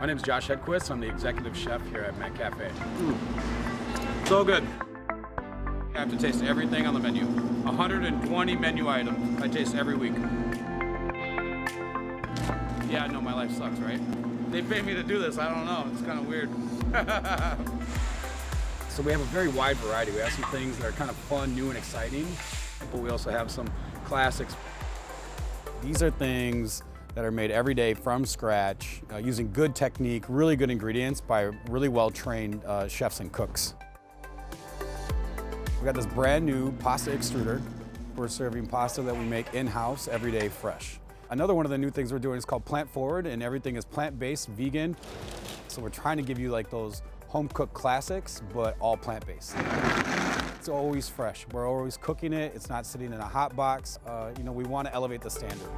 My name is Josh Hedquist. I'm the executive chef here at Mac Cafe. So good. I have to taste everything on the menu. 120 menu items I taste every week. Yeah, I know my life sucks, right? They pay me to do this. I don't know. It's kind of weird. So we have a very wide variety. We have some things that are kind of fun, new, and exciting, but we also have some classics. These are things that are made every day from scratch, using good technique, really good ingredients by really well-trained chefs and cooks. We got this brand new pasta extruder. We're serving pasta that we make in-house every day fresh. Another one of the new things we're doing is called Plant Forward, and everything is plant-based, vegan. So we're trying to give you like those home-cooked classics, but all plant-based. It's always fresh. We're always cooking it. It's not sitting in a hot box. We want to elevate the standard.